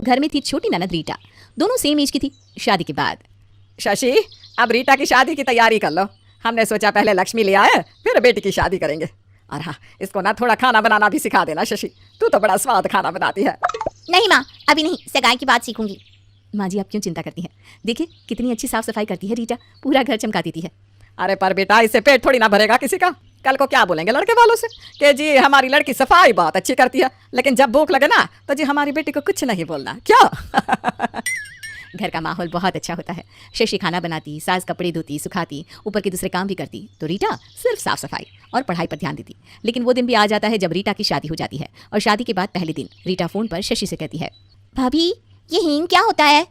घर में थी छोटी ननद रीटा। दोनों सेम एज की थी। शादी के बाद शशि, अब रीटा की शादी की तैयारी कर लो। हमने सोचा पहले लक्ष्मी ले आए, फिर बेटी की शादी करेंगे। और हाँ, इसको ना थोड़ा खाना बनाना भी सिखा देना शशि। तू तो बड़ा स्वाद खाना बनाती है। नहीं माँ, अभी नहीं, सगाई की बात सीखूंगी। माँ जी आप क्यों चिंता करती हैं? देखिए कितनी अच्छी साफ सफाई करती है रीटा, पूरा घर चमका देती है। अरे पर बेटा, इससे पेट थोड़ी ना भरेगा किसी का। कल को क्या बोलेंगे लड़के वालों से कि जी हमारी लड़की सफाई बहुत अच्छी करती है, लेकिन जब भूख लगे ना तो जी हमारी बेटी को कुछ नहीं बोलना, क्या? घर का माहौल बहुत अच्छा होता है। शशि खाना बनाती, सास कपड़े धोती सुखाती, ऊपर के दूसरे काम भी करती, तो रीटा सिर्फ साफ सफाई और पढ़ाई पर ध्यान देती। लेकिन वो दिन भी आ जाता है जब रीटा की शादी हो जाती है। और शादी के बाद पहले दिन रीटा फोन पर शशि से कहती है, भाभी ये हींग क्या होता है?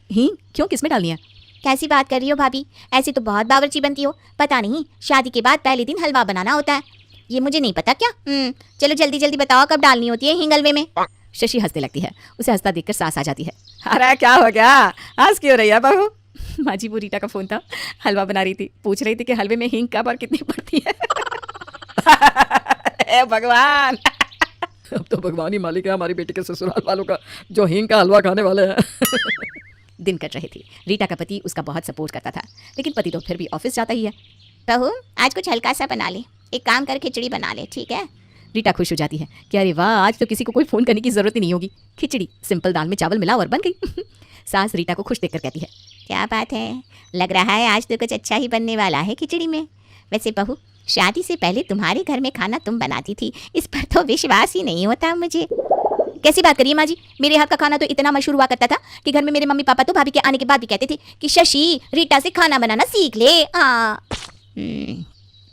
हींग क्यों, किसमें डालनी है? कैसी बात कर रही हो भाभी, ऐसे तो बहुत बावर्ची बनती हो। पता नहीं शादी के बाद पहले दिन हलवा बनाना होता है, ये मुझे नहीं पता क्या? चलो जल्दी जल्दी बताओ कब डालनी होती है हींग हलवे में। शशि हंसने लगती है। उसे हंसता देखकर सास आ जाती है। अरे क्या हो गया, हंस क्यों रही है बहू? माँ जी वो रीटा का फोन था, हलवा बना रही थी, पूछ रही थी कि हलवे में हींग कब और कितनी पड़ती है। हे भगवान, अब तो भगवान ही मालिक है हमारी बेटी के ससुराल वालों का, जो हींग का हलवा खाने वाले हैं। दिन कट रहे थे। रीटा का पति उसका बहुत सपोर्ट करता था, लेकिन पति तो फिर भी ऑफिस जाता ही है। बहू आज कुछ हल्का सा बना ले, एक काम कर खिचड़ी बना ले, ठीक है? रीटा खुश हो जाती है कि अरे वाह, आज तो किसी को कोई फोन करने की जरूरत ही नहीं होगी। खिचड़ी सिंपल दाल में चावल मिला और बन गई। सास रीटा को खुश देखकर कहती है, क्या बात है, लग रहा है आज तो कुछ अच्छा ही बनने वाला है खिचड़ी में। वैसे बहू शादी से पहले तुम्हारे घर में खाना तुम बनाती थी, इस पर तो विश्वास ही नहीं होता मुझे। कैसी बात करिए माँ जी, मेरे हाथ का खाना तो इतना मशहूर हुआ करता था कि घर में मेरे मम्मी पापा तो भाभी के आने के बाद भी कहते थे कि शशि रीटा से खाना बनाना सीख ले।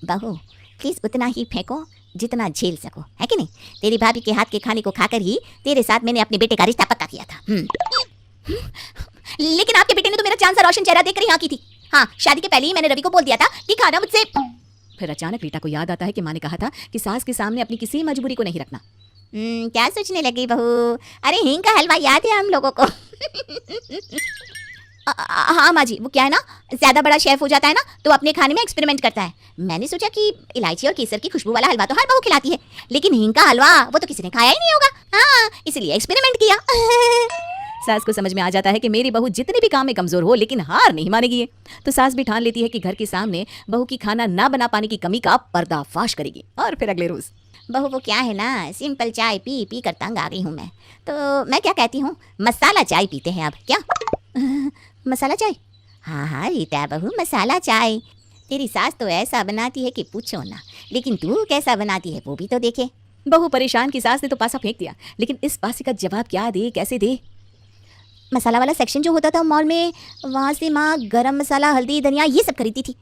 बहू प्लीज उतना ही फेंको जितना झेल सको, है कि नहीं? तेरी भाभी के हाथ के खाने को खाकर ही तेरे साथ मैंने अपने बेटे का रिश्ता पक्का किया था। लेकिन आपके बेटे ने तो मेरा चांद सा रोशन चेहरा देखकर यहाँ की थी। हाँ, शादी के पहले ही मैंने रवि को बोल दिया था कि खाना मुझसे। फिर अचानक रीटा को याद आता है कि माँ ने कहा था कि सास के सामने अपनी किसी मजबूरी को नहीं रखना। क्या सोचने लगी बहू? अरे हींग का हलवा याद है हम लोगों को? हाँ माँ जी, वो क्या है ना, ज्यादा बड़ा शेफ हो जाता है ना तो अपने खाने में एक्सपेरिमेंट करता है। मैंने सोचा कि इलायची और केसर की खुशबू वाला हलवा तो हर बहू खिलाती है, लेकिन हींग का हलवा वो तो किसी ने खाया ही नहीं होगा। हाँ, इसलिए एक्सपेरिमेंट किया। सास को समझ में आ जाता है कि मेरी बहू जितने भी काम में कमजोर हो लेकिन हार नहीं मानेगी ये। तो सास भी ठान लेती है कि घर के सामने बहू की खाना ना बना पाने की कमी का पर्दाफाश करेगी। और फिर अगले रोज बहू वो क्या है ना, सिंपल चाय पी पी कर तंग आ गई हूँ मैं, तो मैं क्या कहती हूँ, मसाला चाय पीते हैं अब, क्या? मसाला चाय? हाँ रीटा बहू, मसाला चाय। तेरी सास तो ऐसा बनाती है कि पूछो ना, लेकिन तू कैसा बनाती है वो भी तो देखे। बहू परेशान की सास ने तो पासा फेंक दिया, लेकिन इस पासे का जवाब क्या दे, कैसे दे? मसाला वाला सेक्शन जो होता था मॉल में, वहाँ से माँ गरम मसाला, हल्दी, धनिया ये सब खरीदती थी।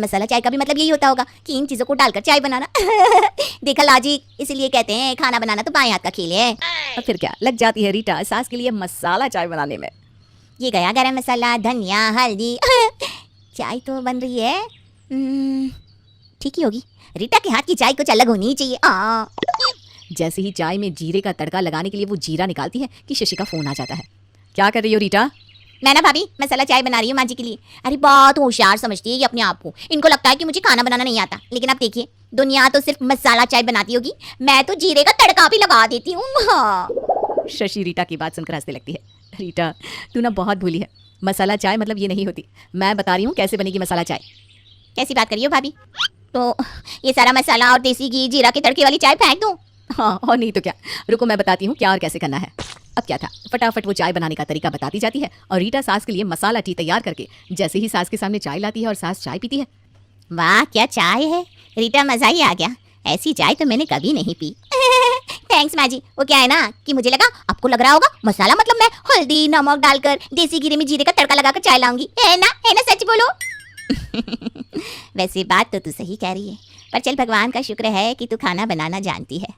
मसाला चाय का भी मतलब यही होता होगा कि इन चीज़ों को डालकर चाय बनाना। देखा लॉजिक, इसीलिए कहते हैं खाना बनाना तो बाएं हाथ का खेल है। और फिर क्या, लग जाती है रीटा सास के लिए मसाला चाय बनाने में। ये गया गरम मसाला, धनिया, हल्दी। चाय तो बन रही है, ठीक ही होगी। रीटा के हाथ की चाय कुछ अलग होनी चाहिए। जैसे ही चाय में जीरे का तड़का लगाने के लिए वो जीरा निकालती है कि शशि का फोन आ जाता है। क्या कर रही हो रीटा? मैं ना भाभी मसाला चाय बना रही हूँ माँ जी के लिए। अरे बहुत होशियार समझती है ये अपने आप को, इनको लगता है कि मुझे खाना बनाना नहीं आता, लेकिन आप देखिए दुनिया तो सिर्फ मसाला चाय बनाती होगी, मैं तो जीरे का तड़का भी लगा देती हूँ। हाँ। शशि रीटा की बात सुनकर हंसने लगती है। रीटा तू ना बहुत भूली है, मसाला चाय मतलब ये नहीं होती। मैं बता रही हूँ कैसे बनेगी मसाला चाय। कैसी बात करिए भाभी? तो ये सारा मसाला और देसी घी जीरा के तड़के वाली चाय फेंक दूँ? हाँ और नहीं तो क्या, रुको मैं बताती हूँ क्या और कैसे करना है। अब क्या था, फटाफट वो चाय बनाने का तरीका बताती जाती है और रीटा सास के लिए मसाला टी तैयार करके जैसे ही सास के सामने चाय लाती है और सास चाय पीती है। वाह क्या चाय है रीटा, मजा ही आ गया, ऐसी चाय तो मैंने कभी नहीं पी। थैंक्स माँ जी। वो क्या है ना कि मुझे लगा आपको लग रहा होगा मसाला मतलब मैं हल्दी नमक डालकर देसी घी में जीरे का तड़का लगाकर चाय लाऊंगी, है ना सच बोलो। वैसे बात तो तू सही कह रही है, पर चल भगवान का शुक्र है कि तू खाना बनाना जानती है।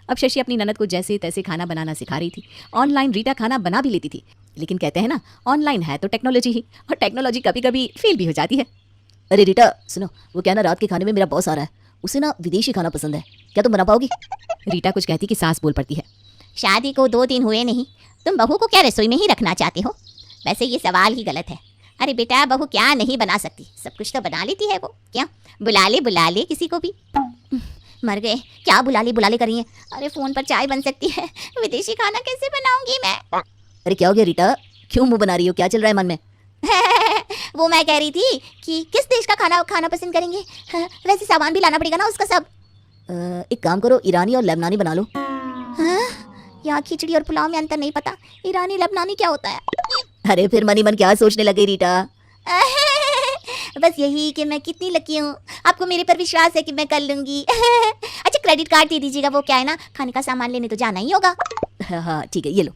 अब शशि अपनी ननद को जैसे तैसे खाना बनाना सिखा रही थी। ऑनलाइन रीटा खाना बना भी लेती थी, लेकिन कहते हैं ना ऑनलाइन है तो टेक्नोलॉजी ही, और टेक्नोलॉजी कभी कभी फेल भी हो जाती है। अरे रीटा सुनो, वो क्या ना रात के खाने में मेरा बॉस आ रहा है, उसे ना विदेशी खाना पसंद है, क्या तुम बना पाओगी? रीटा कुछ कहती कि सास बोल पड़ती है, शादी को 2 दिन हुए नहीं, तुम बहू को क्या रसोई में ही रखना चाहते हो? वैसे ये सवाल ही गलत है। अरे बेटा बहू क्या नहीं बना सकती, सब कुछ तो बना लेती है वो। क्या बुला ले किसी को भी। मर गए, क्या बुला ले कर रही हैं? अरे फोन पर चाय बन सकती है, विदेशी खाना कैसे बनाऊंगी मैं? अरे क्या हो गया रीटा, क्यों मुंह बना रही हो, क्या चल रहा है मन में? वो मैं कह रही थी कि किस देश का खाना खाना पसंद करेंगे। हाँ, वैसे सामान भी लाना पड़ेगा ना उसका सब। एक काम करो, ईरानी और लेबनानी बना लो। हाँ, यहाँ खिचड़ी और पुलाव में अंतर नहीं पता, ईरानी लबनानी क्या होता है? अरे फिर मन ही मन क्या सोचने लगे रीटा? बस यही कि मैं कितनी लकी हूँ, आपको मेरे पर विश्वास है कि मैं कर लूंगी। अच्छा क्रेडिट कार्ड दे दीजिएगा, वो क्या है ना, खाने का सामान लेने तो जाना ही होगा। हाँ ठीक है, ये लो।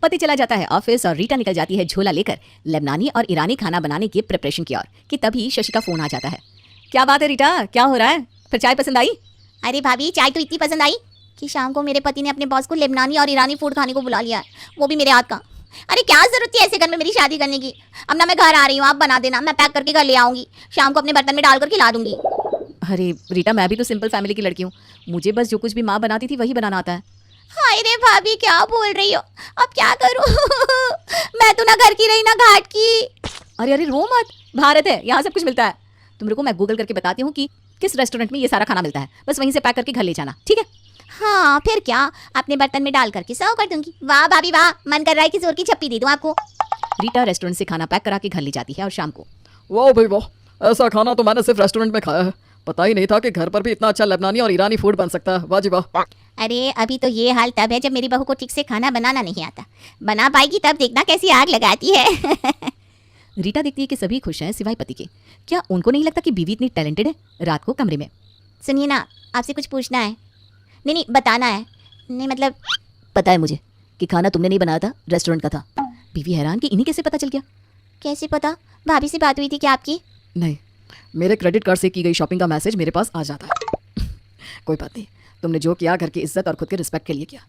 पति चला जाता है ऑफिस और रीटा निकल जाती है झोला लेकर लेबनानी और ईरानी खाना बनाने की प्रिपरेशन की ओर कि तभी शशि का फोन आ जाता है। क्या बात है रीटा, क्या हो रहा है? फिर चाय पसंद आई? अरे भाभी चाय तो इतनी पसंद आई कि शाम को मेरे पति ने अपने बॉस को लेबनानी और ईरानी फूड खाने को बुला लिया है, वो भी मेरे हाथ का। अरे क्या जरूरत थी ऐसे घर में मेरी शादी करने की। अब ना मैं घर आ रही हूँ, आप बना देना, मैं पैक करके घर ले आऊंगी, शाम को अपने बर्तन में डालकर खिला दूंगी। अरे रीटा, मैं भी तो सिंपल फैमिली की लड़की हूँ, मुझे बस जो कुछ भी माँ बनाती थी वही बनाना आता है। हाय रे भाभी क्या बोल रही हो, अब क्या करूँ? मैं तो ना घर की रही ना घाट की। अरे अरे रो मत, भारत है, यहाँ सब कुछ मिलता है। तुम रुको, मैं गूगल करके बताती हूँ कि किस रेस्टोरेंट में ये सारा खाना मिलता है, बस वहीं से पैक करके घर ले जाना, ठीक है? हाँ फिर क्या, अपने बर्तन में डाल करके सर्व कर दूंगी। वाह भाभी वाह, मन कर रहा है कि जोर की छप्पी दे दूं आपको। रीटा रेस्टोरेंट से खाना पैक करा के घर ले जाती है और शाम को वाह भाई वाह, ऐसा खाना तो मैंने सिर्फ रेस्टोरेंट में खाया है, पता ही नहीं था कि घर पर भी इतना अच्छा लेबनानी और ईरानी फूड बन सकता है। वाह जी वाह। अरे अभी तो ये हाल तब है जब मेरी बहू को ठीक से खाना बनाना नहीं आता, बना पाएगी तब देखना कैसी आग लगाती है। रीटा देखती है कि सभी खुश हैं सिवाय पति के। क्या उनको नहीं लगता कि बीवी इतनी टैलेंटेड है? रात को कमरे में सुनिए ना, आपसे कुछ पूछना है। नहीं बताना है, नहीं मतलब पता है मुझे कि खाना तुमने नहीं बनाया था, रेस्टोरेंट का था। बीवी हैरान कि इन्हीं कैसे पता चल गया। कैसे पता? भाभी से बात हुई थी क्या आपकी? नहीं, मेरे क्रेडिट कार्ड से की गई शॉपिंग का मैसेज मेरे पास आ जाता है। कोई बात नहीं, तुमने जो किया घर की इज्जत और खुद के रिस्पेक्ट के लिए किया।